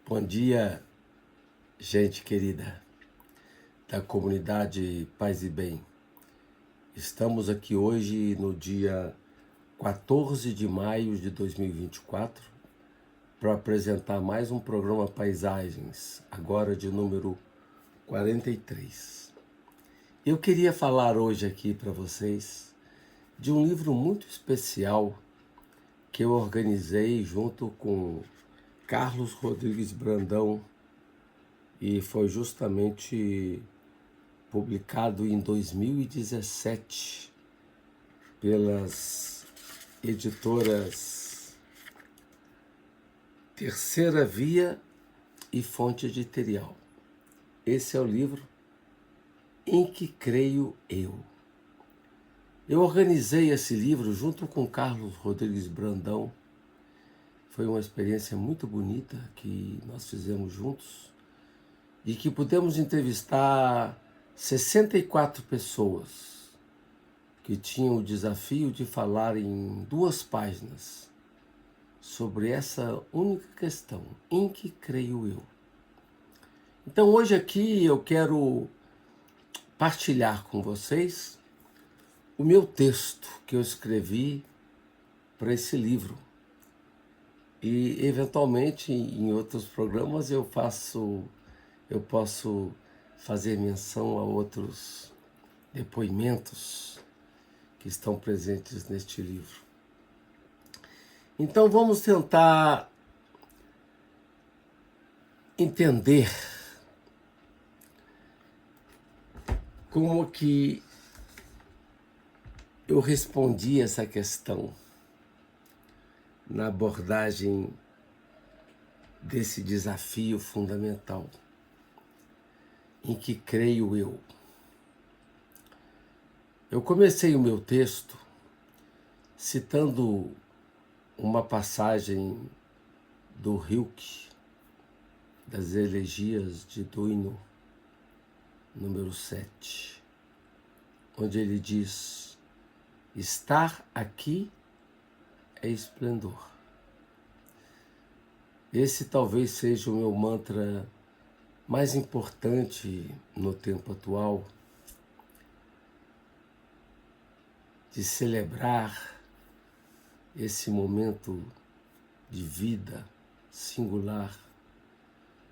Bom dia, gente querida da comunidade Paz e Bem. Estamos aqui hoje no dia 14 de maio de 2024 para apresentar mais um programa Paisagens, agora de número 43. Eu queria falar hoje aqui para vocês de um livro muito especial que eu organizei junto com Carlos Rodrigues Brandão e foi justamente publicado em 2017 pelas editoras Terceira Via e Fonte Editorial. Esse é o livro Em que Creio Eu. Eu organizei esse livro junto com Carlos Rodrigues Brandão. Foi uma experiência muito bonita que nós fizemos juntos e que pudemos entrevistar 64 pessoas que tinham o desafio de falar em 2 páginas sobre essa única questão, em que creio eu. Então hoje aqui eu quero partilhar com vocês o meu texto que eu escrevi para esse livro. E eventualmente em outros programas eu posso fazer menção a outros depoimentos que estão presentes neste livro. Então vamos tentar entender como que eu respondi essa questão na abordagem desse desafio fundamental. Em que creio eu? Eu comecei o meu texto citando uma passagem do Rilke, das Elegias de Duino, número 7, onde ele diz: estar aqui é esplendor. Esse talvez seja o meu mantra mais importante no tempo atual, de celebrar esse momento de vida singular,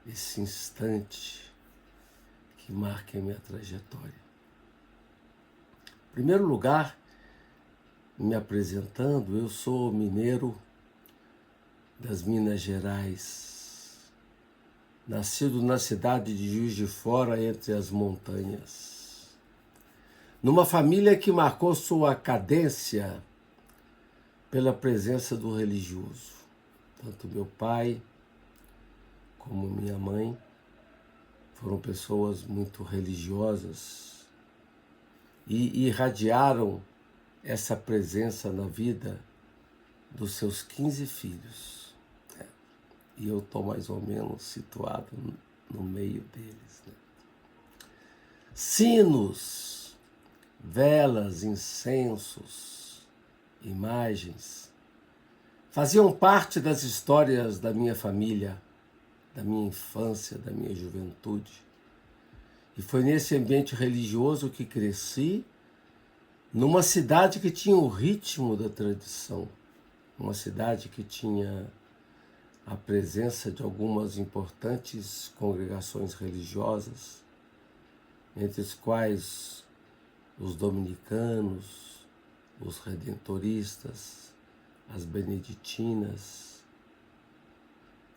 esse instante que marca a minha trajetória. Em primeiro lugar, me apresentando, eu sou mineiro das Minas Gerais, nascido na cidade de Juiz de Fora, entre as montanhas, numa família que marcou sua cadência pela presença do religioso. Tanto meu pai como minha mãe foram pessoas muito religiosas e irradiaram essa presença na vida dos seus 15 filhos. E eu estou mais ou menos situado no meio deles. Sinos, velas, incensos, imagens faziam parte das histórias da minha família, da minha infância, da minha juventude. E foi nesse ambiente religioso que cresci, numa cidade que tinha o ritmo da tradição, uma cidade que tinha a presença de algumas importantes congregações religiosas, entre as quais os dominicanos, os redentoristas, as beneditinas,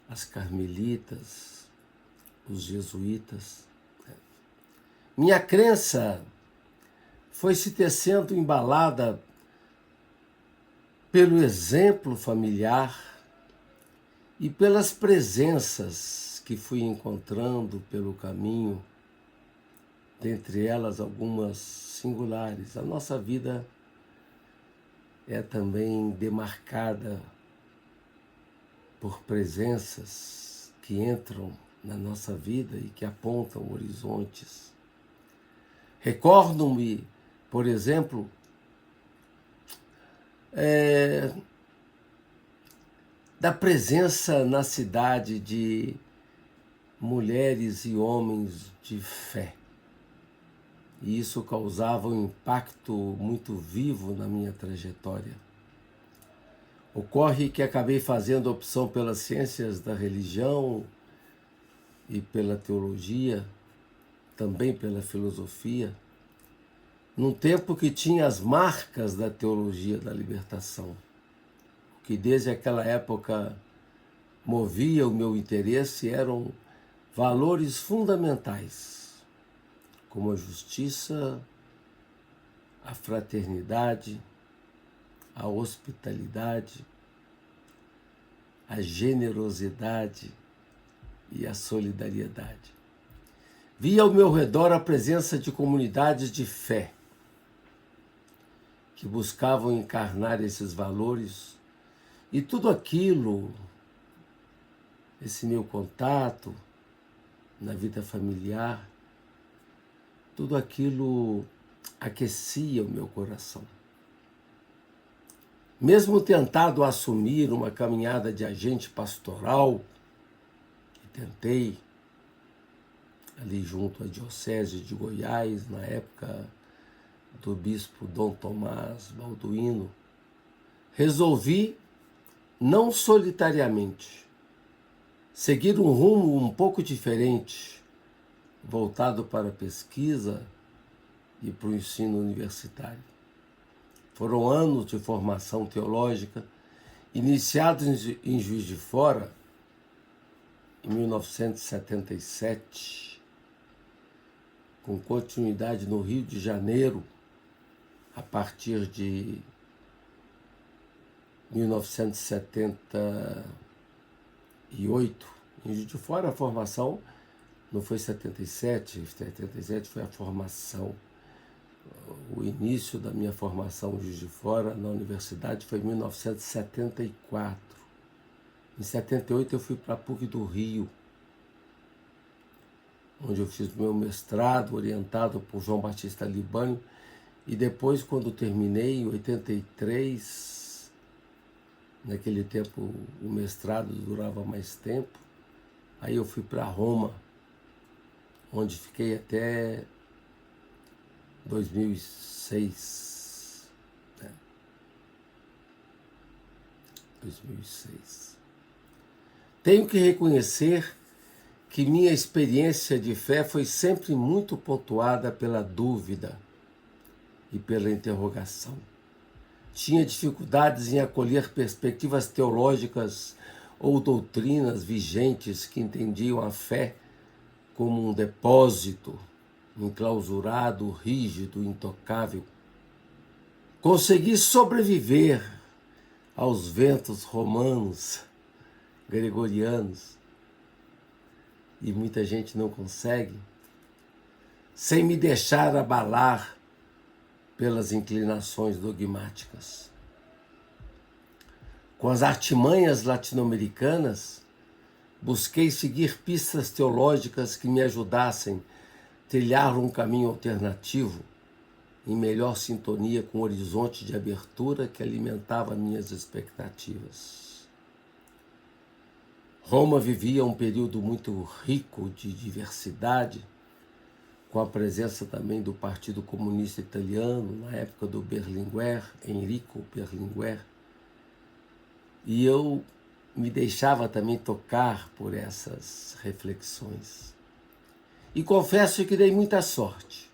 as carmelitas, os jesuítas. Minha crença foi se tecendo embalada pelo exemplo familiar e pelas presenças que fui encontrando pelo caminho, dentre elas algumas singulares. A nossa vida é também demarcada por presenças que entram na nossa vida e que apontam horizontes. Recordo-me, por exemplo, da presença na cidade de mulheres e homens de fé. E isso causava um impacto muito vivo na minha trajetória. Ocorre que acabei fazendo opção pelas ciências da religião e pela teologia, também pela filosofia, num tempo que tinha as marcas da teologia da libertação, que desde aquela época movia o meu interesse eram valores fundamentais, como a justiça, a fraternidade, a hospitalidade, a generosidade e a solidariedade. Vi ao meu redor a presença de comunidades de fé que buscavam encarnar esses valores e tudo aquilo, esse meu contato na vida familiar, tudo aquilo aquecia o meu coração. Mesmo tentado assumir uma caminhada de agente pastoral, que tentei ali junto à Diocese de Goiás, na época do bispo Dom Tomás Balduino, resolvi, não solitariamente, seguir um rumo um pouco diferente, voltado para a pesquisa e para o ensino universitário. Foram anos de formação teológica, iniciados em Juiz de Fora, em 1977, com continuidade no Rio de Janeiro, a partir de 1978. Em Juiz de Fora a formação não foi 77 foi a formação. O início da minha formação em Juiz de Fora na universidade foi em 1974. Em 78 eu fui para a PUC do Rio, onde eu fiz meu mestrado, orientado por João Batista Libânio, e depois, quando terminei, em 83, naquele tempo o mestrado durava mais tempo, aí eu fui para Roma, onde fiquei até 2006. 2006. Tenho que reconhecer que minha experiência de fé foi sempre muito pontuada pela dúvida e pela interrogação. Tinha dificuldades em acolher perspectivas teológicas ou doutrinas vigentes que entendiam a fé como um depósito enclausurado, rígido, intocável. Consegui sobreviver aos ventos romanos, gregorianos, e muita gente não consegue, sem me deixar abalar pelas inclinações dogmáticas. Com as artimanhas latino-americanas, busquei seguir pistas teológicas que me ajudassem a trilhar um caminho alternativo, em melhor sintonia com o horizonte de abertura que alimentava minhas expectativas. Roma vivia um período muito rico de diversidade, com a presença também do Partido Comunista Italiano, na época do Berlinguer, Enrico Berlinguer, e eu me deixava também tocar por essas reflexões. E confesso que dei muita sorte,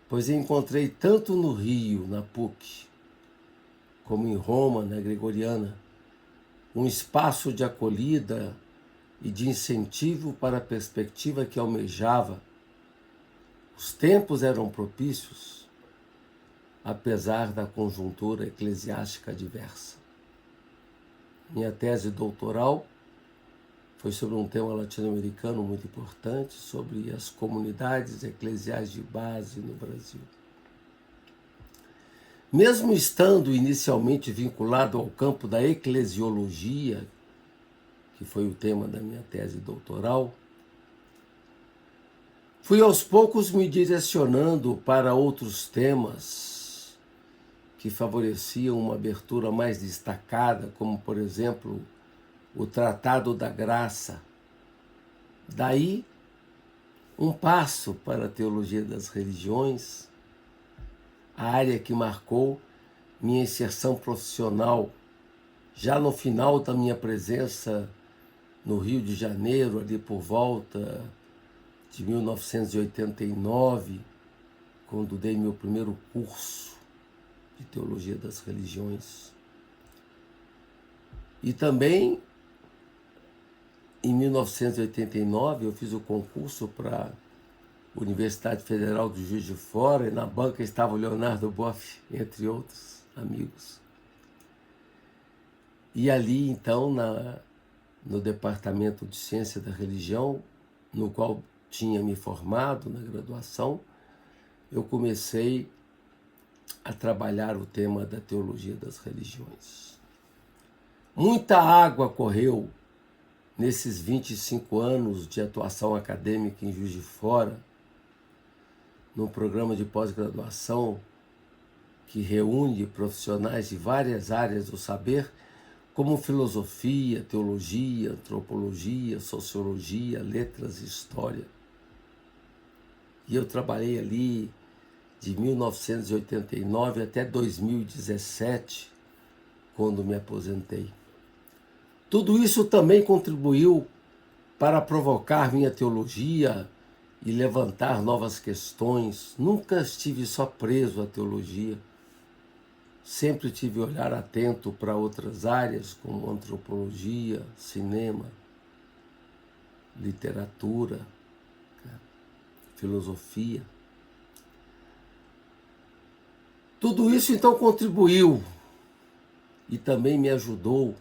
pois encontrei tanto no Rio, na PUC, como em Roma, na Gregoriana, um espaço de acolhida e de incentivo para a perspectiva que almejava. Os tempos eram propícios, apesar da conjuntura eclesiástica adversa. Minha tese doutoral foi sobre um tema latino-americano muito importante, sobre as comunidades eclesiais de base no Brasil. Mesmo estando inicialmente vinculado ao campo da eclesiologia, que foi o tema da minha tese doutoral, fui aos poucos me direcionando para outros temas que favoreciam uma abertura mais destacada, como, por exemplo, o Tratado da Graça, Daí, um passo para a teologia das religiões, a área que marcou minha inserção profissional, já no final da minha presença no Rio de Janeiro, ali por volta de 1989, quando dei meu primeiro curso de teologia das religiões. E também, em 1989, eu fiz o concurso para a Universidade Federal do Juiz de Fora, e na banca estava o Leonardo Boff, entre outros amigos. E ali, então, no Departamento de Ciência da Religião, no qual tinha me formado na graduação, eu comecei a trabalhar o tema da teologia das religiões. Muita água correu nesses 25 anos de atuação acadêmica em Juiz de Fora, num programa de pós-graduação que reúne profissionais de várias áreas do saber, como filosofia, teologia, antropologia, sociologia, letras e história. E eu trabalhei ali de 1989 até 2017, quando me aposentei. Tudo isso também contribuiu para provocar minha teologia e levantar novas questões. Nunca estive só preso à teologia. Sempre tive olhar atento para outras áreas, como antropologia, cinema, literatura, filosofia. Tudo isso então contribuiu e também me ajudou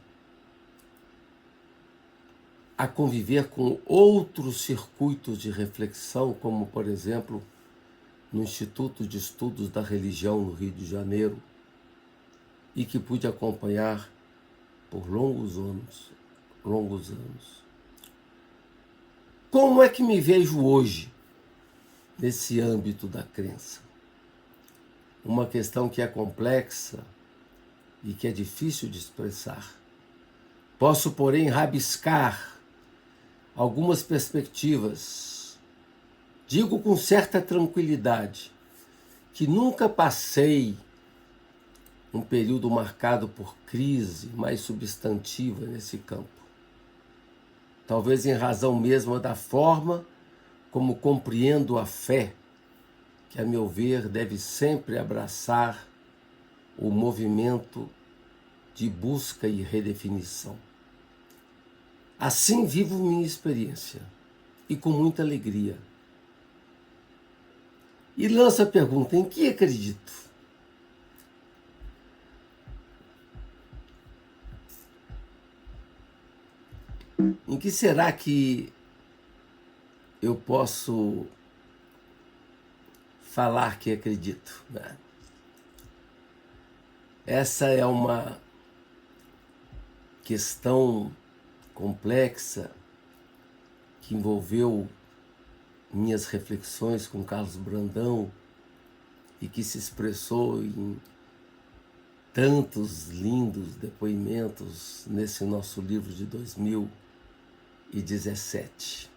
a conviver com outros circuitos de reflexão, como, por exemplo, no Instituto de Estudos da Religião no Rio de Janeiro, e que pude acompanhar por longos anos. Como é que me vejo hoje nesse âmbito da crença? Uma questão que é complexa e que é difícil de expressar. Posso, porém, rabiscar algumas perspectivas. Digo com certa tranquilidade que nunca passei um período marcado por crise mais substantiva nesse campo. Talvez em razão mesmo da forma como compreendo a fé, que, a meu ver, deve sempre abraçar o movimento de busca e redefinição. Assim vivo minha experiência, e com muita alegria. E lanço a pergunta: em que acredito? Em que será que eu posso falar que acredito, né? Essa é uma questão complexa que envolveu minhas reflexões com Carlos Brandão e que se expressou em tantos lindos depoimentos nesse nosso livro de 2017.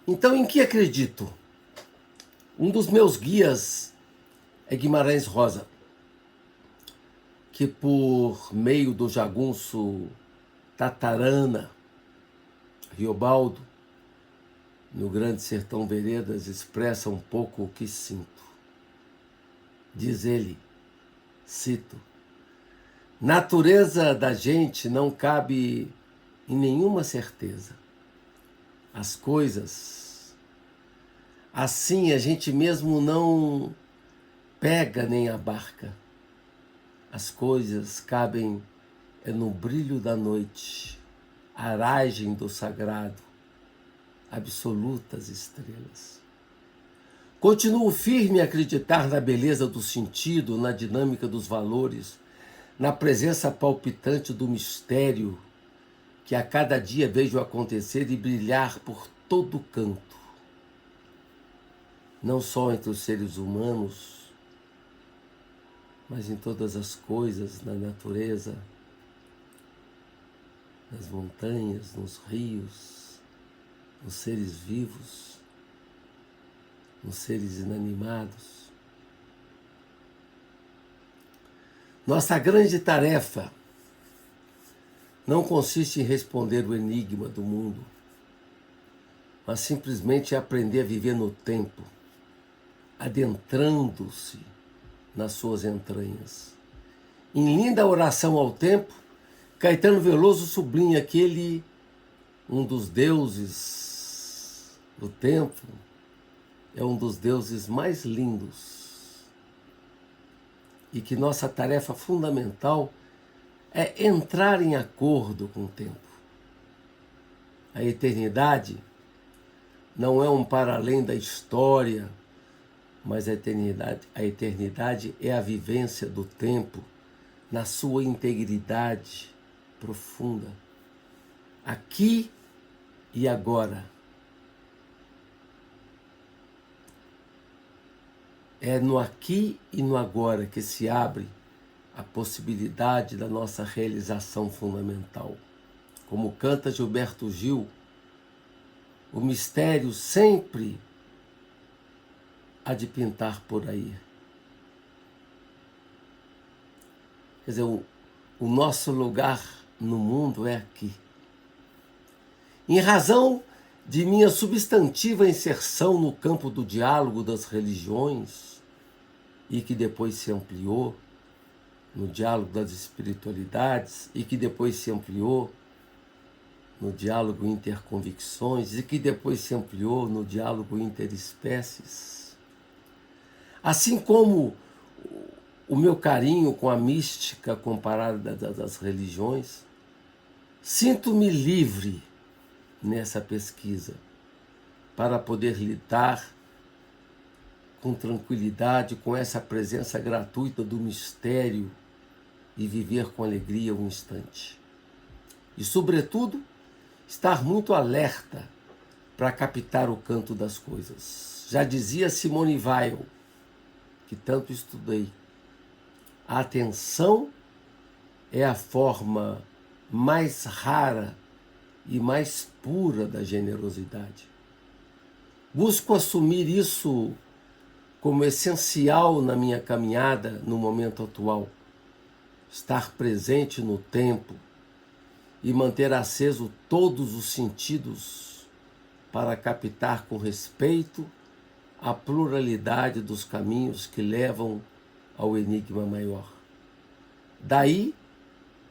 Então, em que acredito? Um dos meus guias é Guimarães Rosa, que por meio do jagunço Tatarana, Riobaldo, no Grande Sertão Veredas, expressa um pouco o que sinto. Diz ele, cito: natureza da gente não cabe em nenhuma certeza. As coisas, assim a gente mesmo não pega nem abarca. As coisas cabem no brilho da noite, aragem do sagrado, absolutas estrelas. Continuo firme a acreditar na beleza do sentido, na dinâmica dos valores, na presença palpitante do mistério que a cada dia vejo acontecer e brilhar por todo canto. Não só entre os seres humanos, mas em todas as coisas, na natureza, nas montanhas, nos rios, nos seres vivos, nos seres inanimados. Nossa grande tarefa não consiste em responder o enigma do mundo, mas simplesmente aprender a viver no tempo, adentrando-se nas suas entranhas. Em linda oração ao tempo, Caetano Veloso sublinha que ele, um dos deuses do tempo, é um dos deuses mais lindos e que nossa tarefa fundamental é entrar em acordo com o tempo. A eternidade não é um para além da história, mas a eternidade é a vivência do tempo na sua integridade profunda, aqui e agora. É no aqui e no agora que se abre a possibilidade da nossa realização fundamental. Como canta Gilberto Gil, o mistério sempre há de pintar por aí. Quer dizer, o nosso lugar no mundo é aqui. Em razão de minha substantiva inserção no campo do diálogo das religiões, e que depois se ampliou no diálogo das espiritualidades, e que depois se ampliou no diálogo interconvicções, e que depois se ampliou no diálogo interespécies. Assim como o meu carinho com a mística comparada das religiões, sinto-me livre nessa pesquisa para poder lidar com tranquilidade com essa presença gratuita do mistério e viver com alegria um instante. E, sobretudo, estar muito alerta para captar o canto das coisas. Já dizia Simone Weil, que tanto estudei, a atenção é a forma mais rara e mais pura da generosidade. Busco assumir isso como essencial na minha caminhada no momento atual. Estar presente no tempo e manter aceso todos os sentidos para captar com respeito a pluralidade dos caminhos que levam ao enigma maior. Daí,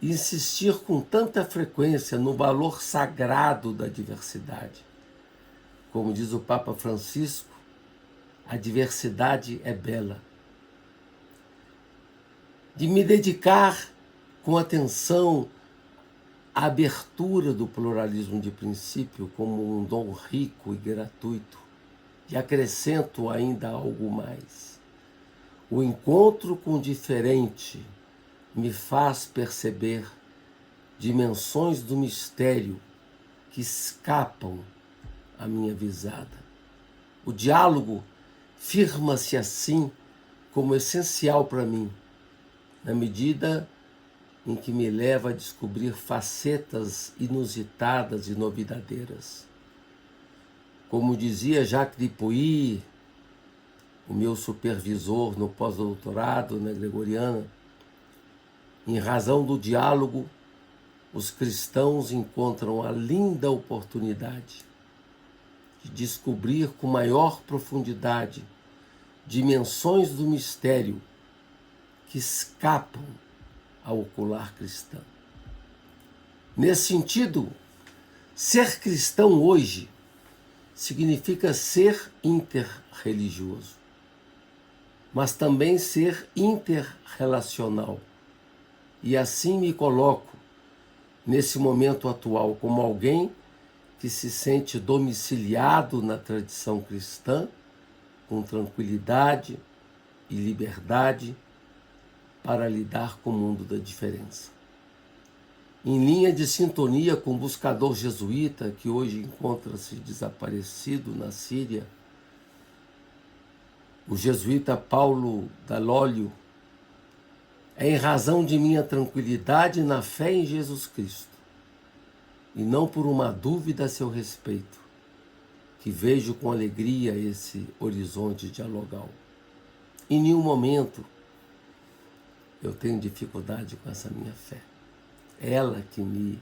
insistir com tanta frequência no valor sagrado da diversidade. Como diz o Papa Francisco, a diversidade é bela. De me dedicar com atenção à abertura do pluralismo de princípio como um dom rico e gratuito. E acrescento ainda algo mais. O encontro com o diferente me faz perceber dimensões do mistério que escapam à minha visada. O diálogo firma-se assim como essencial para mim, na medida em que me leva a descobrir facetas inusitadas e novidadeiras. Como dizia Jacques Dupouy, o meu supervisor no pós-doutorado na Gregoriana, em razão do diálogo, os cristãos encontram a linda oportunidade de descobrir com maior profundidade dimensões do mistério que escapam ao ocular cristão. Nesse sentido, ser cristão hoje significa ser interreligioso, mas também ser interrelacional. E assim me coloco, nesse momento atual, como alguém que se sente domiciliado na tradição cristã, com tranquilidade e liberdade para lidar com o mundo da diferença. Em linha de sintonia com o buscador jesuíta, que hoje encontra-se desaparecido na Síria, o jesuíta Paulo Dall'Oglio, é em razão de minha tranquilidade na fé em Jesus Cristo e não por uma dúvida a seu respeito, que vejo com alegria esse horizonte dialogal. Em nenhum momento eu tenho dificuldade com essa minha fé. Ela que me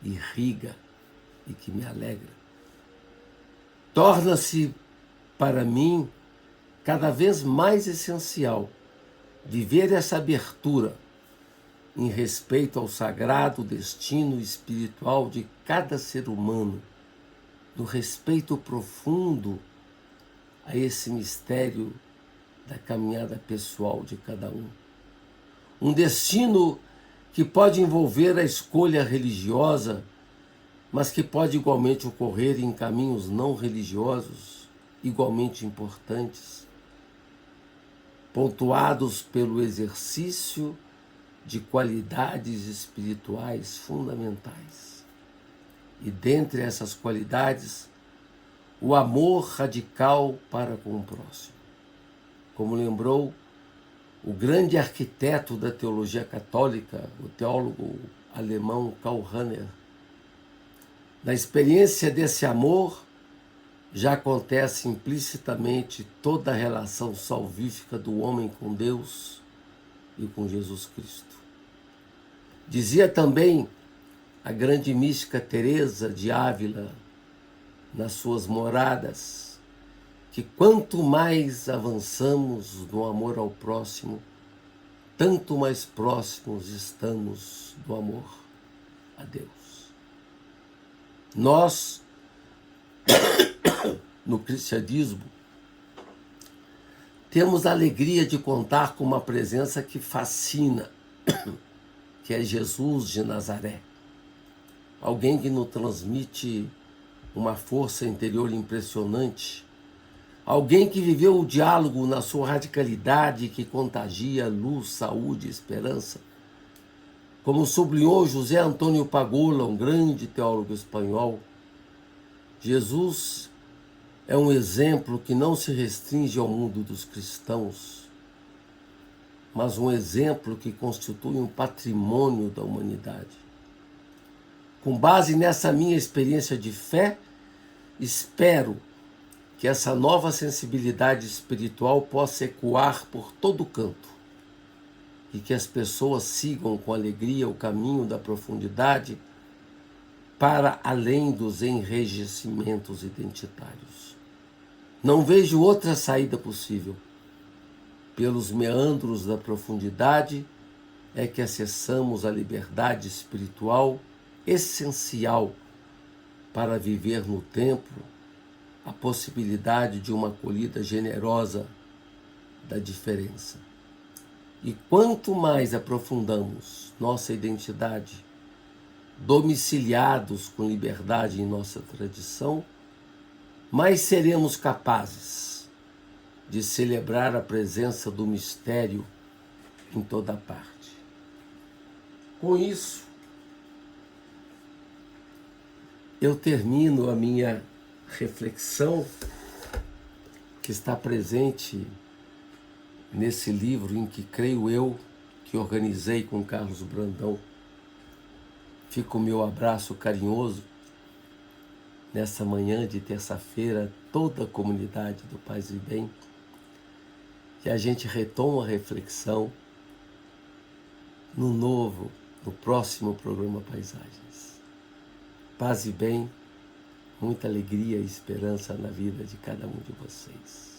irriga e que me alegra. Torna-se para mim cada vez mais essencial viver essa abertura em respeito ao sagrado destino espiritual de cada ser humano, no respeito profundo a esse mistério da caminhada pessoal de cada um. Um destino que pode envolver a escolha religiosa, mas que pode igualmente ocorrer em caminhos não religiosos, igualmente importantes, pontuados pelo exercício de qualidades espirituais fundamentais. E dentre essas qualidades, o amor radical para com o próximo. Como lembrou o grande arquiteto da teologia católica, o teólogo alemão Karl Rahner, na experiência desse amor já acontece implicitamente toda a relação salvífica do homem com Deus e com Jesus Cristo. Dizia também a grande mística Teresa de Ávila, nas suas moradas, que quanto mais avançamos no amor ao próximo, tanto mais próximos estamos do amor a Deus. Nós, no cristianismo, temos a alegria de contar com uma presença que fascina, que é Jesus de Nazaré. Alguém que nos transmite uma força interior impressionante. Alguém que viveu o diálogo na sua radicalidade, que contagia luz, saúde, esperança. Como sublinhou José Antônio Pagola, um grande teólogo espanhol, Jesus é um exemplo que não se restringe ao mundo dos cristãos, mas um exemplo que constitui um patrimônio da humanidade. Com base nessa minha experiência de fé, espero que essa nova sensibilidade espiritual possa ecoar por todo canto e que as pessoas sigam com alegria o caminho da profundidade para além dos enrijecimentos identitários. Não vejo outra saída possível. Pelos meandros da profundidade é que acessamos a liberdade espiritual essencial para viver no tempo a possibilidade de uma acolhida generosa da diferença. E quanto mais aprofundamos nossa identidade, domiciliados com liberdade em nossa tradição, mais seremos capazes de celebrar a presença do mistério em toda parte. Com isso, eu termino a minha reflexão, que está presente nesse livro Em que Creio Eu, que organizei com Carlos Brandão. Fica o meu abraço carinhoso nessa manhã de terça-feira, toda a comunidade do Paz e Bem, que a gente retoma a reflexão no próximo programa Paisagens. Paz e bem, muita alegria e esperança na vida de cada um de vocês.